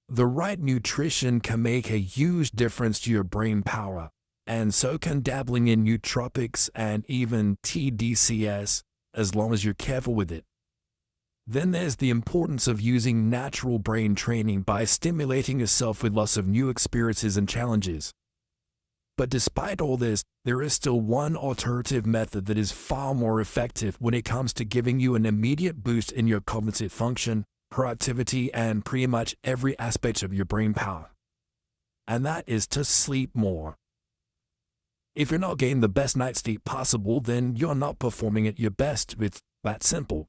The right nutrition can make a huge difference to your brain power, and so can dabbling in nootropics and even TDCS, as long as you're careful with it. Then there's the importance of using natural brain training by stimulating yourself with lots of new experiences and challenges. But despite all this, there is still one alternative method that is far more effective when it comes to giving you an immediate boost in your cognitive function, productivity, and pretty much every aspect of your brain power. And that is to sleep more. If you're not getting the best night's sleep possible, then you're not performing at your best. It's that simple.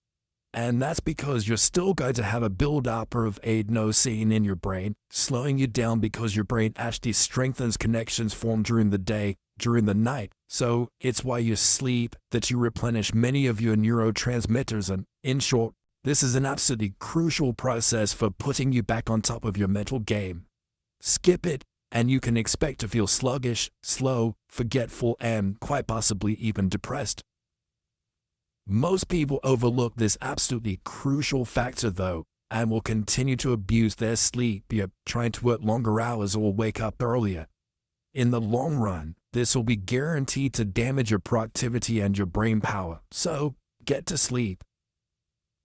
And that's because you're still going to have a build-up of adenosine in your brain, slowing you down because your brain actually strengthens connections formed during the day, during the night. So it's while you sleep that you replenish many of your neurotransmitters, and in short, this is an absolutely crucial process for putting you back on top of your mental game. Skip it, and you can expect to feel sluggish, slow, forgetful, and quite possibly even depressed. Most people overlook this absolutely crucial factor though, and will continue to abuse their sleep, be it trying to work longer hours or wake up earlier. In the long run, this will be guaranteed to damage your productivity and your brain power, so get to sleep.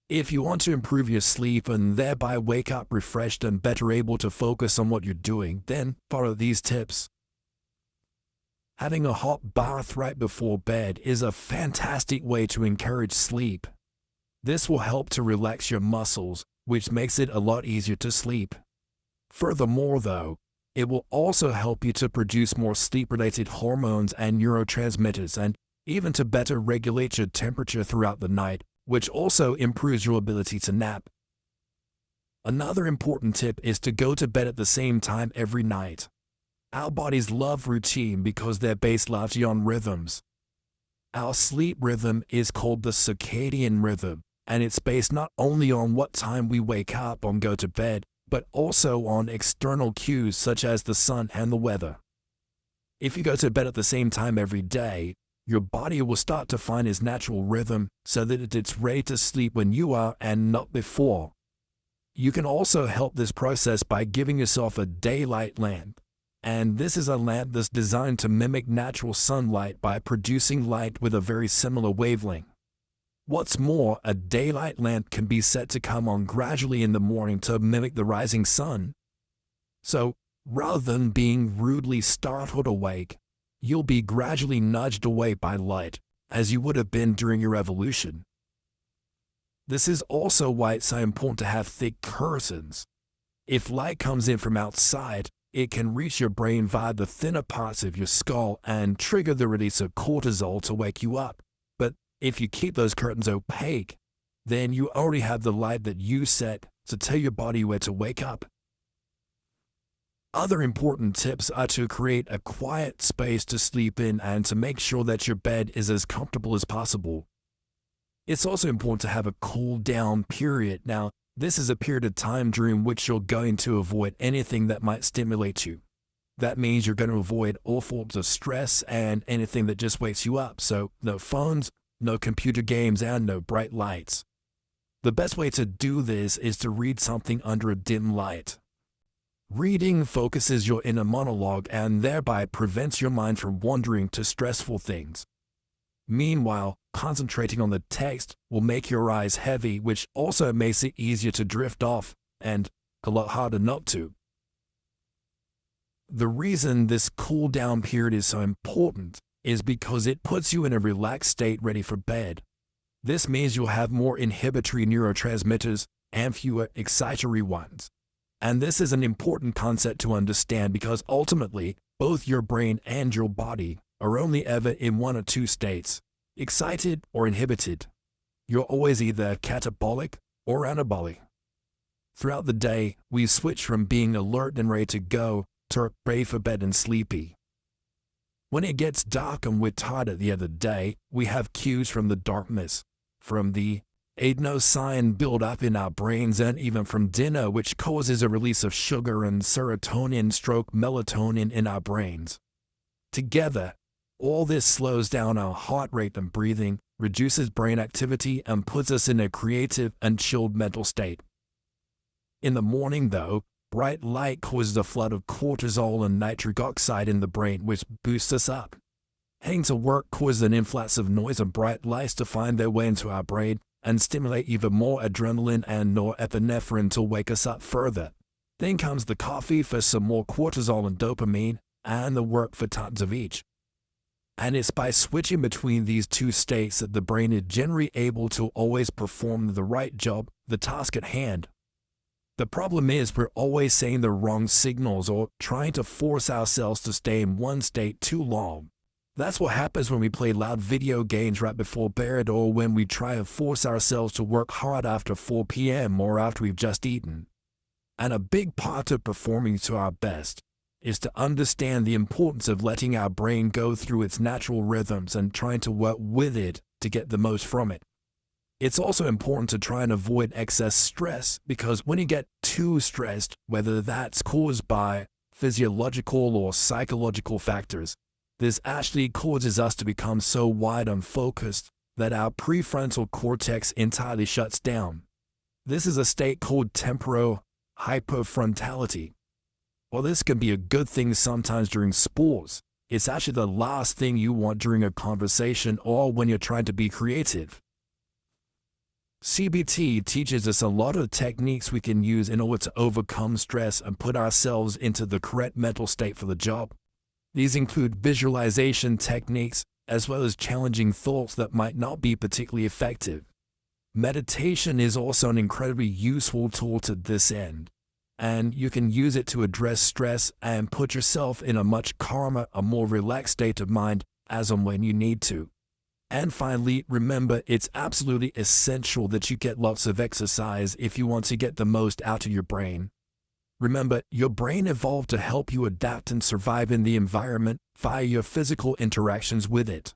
If you want to improve your sleep and thereby wake up refreshed and better able to focus on what you're doing, then follow these tips. Having a hot bath right before bed is a fantastic way to encourage sleep. This will help to relax your muscles, which makes it a lot easier to sleep. Furthermore though, it will also help you to produce more sleep-related hormones and neurotransmitters, and even to better regulate your temperature throughout the night, which also improves your ability to nap. Another important tip is to go to bed at the same time every night. Our bodies love routine because they're based largely on rhythms. Our sleep rhythm is called the circadian rhythm, and it's based not only on what time we wake up and go to bed, but also on external cues such as the sun and the weather. If you go to bed at the same time every day, your body will start to find its natural rhythm so that it's ready to sleep when you are and not before. You can also help this process by giving yourself a daylight lamp. And this is a lamp that's designed to mimic natural sunlight by producing light with a very similar wavelength. What's more, a daylight lamp can be set to come on gradually in the morning to mimic the rising sun. So, rather than being rudely startled awake, you'll be gradually nudged away by light, as you would have been during your evolution. This is also why it's so important to have thick curtains. If light comes in from outside, it can reach your brain via the thinner parts of your skull and trigger the release of cortisol to wake you up. But if you keep those curtains opaque, then you already have the light that you set to tell your body where to wake up. Other important tips are to create a quiet space to sleep in and to make sure that your bed is as comfortable as possible. It's also important to have a cool down period. Now, this is a period of time during which you're going to avoid anything that might stimulate you. That means you're going to avoid all forms of stress and anything that just wakes you up. So no phones, no computer games, and no bright lights. The best way to do this is to read something under a dim light. Reading focuses your inner monologue and thereby prevents your mind from wandering to stressful things. Meanwhile, concentrating on the text will make your eyes heavy, which also makes it easier to drift off, and a lot harder not to. The reason this cool down period is so important is because it puts you in a relaxed state ready for bed. This means you'll have more inhibitory neurotransmitters and fewer excitatory ones. And this is an important concept to understand because ultimately, both your brain and your body are only ever in one or two states, excited or inhibited. You're always either catabolic or anabolic. Throughout the day, we switch from being alert and ready to go to ready for bed and sleepy. When it gets dark and we're tired at the end of the day, we have cues from the darkness, from the adenosine build-up in our brains, and even from dinner, which causes a release of sugar and serotonin/melatonin in our brains. Together, all this slows down our heart rate and breathing, reduces brain activity, and puts us in a creative and chilled mental state. In the morning, though, Bright light causes a flood of cortisol and nitric oxide in the brain, which boosts us up. Heading to work causes an influx of noise and bright lights to find their way into our brain and stimulate even more adrenaline and norepinephrine to wake us up further. Then comes the coffee for some more cortisol and dopamine, and the work for tons of each. And it's by switching between these two states that the brain is generally able to always perform the right job, the task at hand. The problem is we're always saying the wrong signals or trying to force ourselves to stay in one state too long. That's what happens when we play loud video games right before bed, or when we try to force ourselves to work hard after 4 p.m. or after we've just eaten. And a big part of performing to our best is to understand the importance of letting our brain go through its natural rhythms and trying to work with it to get the most from it. It's also important to try and avoid excess stress, because when you get too stressed, whether that's caused by physiological or psychological factors, this actually causes us to become so wide and focused that our prefrontal cortex entirely shuts down. This is a state called temporal hypofrontality. While this can be a good thing sometimes during sports, it's actually the last thing you want during a conversation or when you're trying to be creative. CBT teaches us a lot of techniques we can use in order to overcome stress and put ourselves into the correct mental state for the job. These include visualization techniques, as well as challenging thoughts that might not be particularly effective. Meditation is also an incredibly useful tool to this end, and you can use it to address stress and put yourself in a much calmer, a more relaxed state of mind as and when you need to. And finally, remember, it's absolutely essential that you get lots of exercise if you want to get the most out of your brain. Remember, your brain evolved to help you adapt and survive in the environment via your physical interactions with it.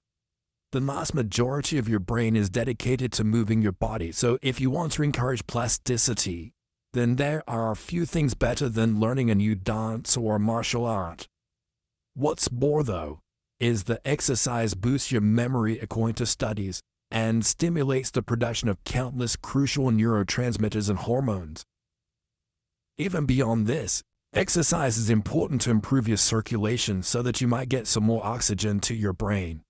The vast majority of your brain is dedicated to moving your body, so if you want to encourage plasticity, then there are a few things better than learning a new dance or martial art. What's more, though, is that exercise boosts your memory according to studies and stimulates the production of countless crucial neurotransmitters and hormones. Even beyond this, exercise is important to improve your circulation so that you might get some more oxygen to your brain.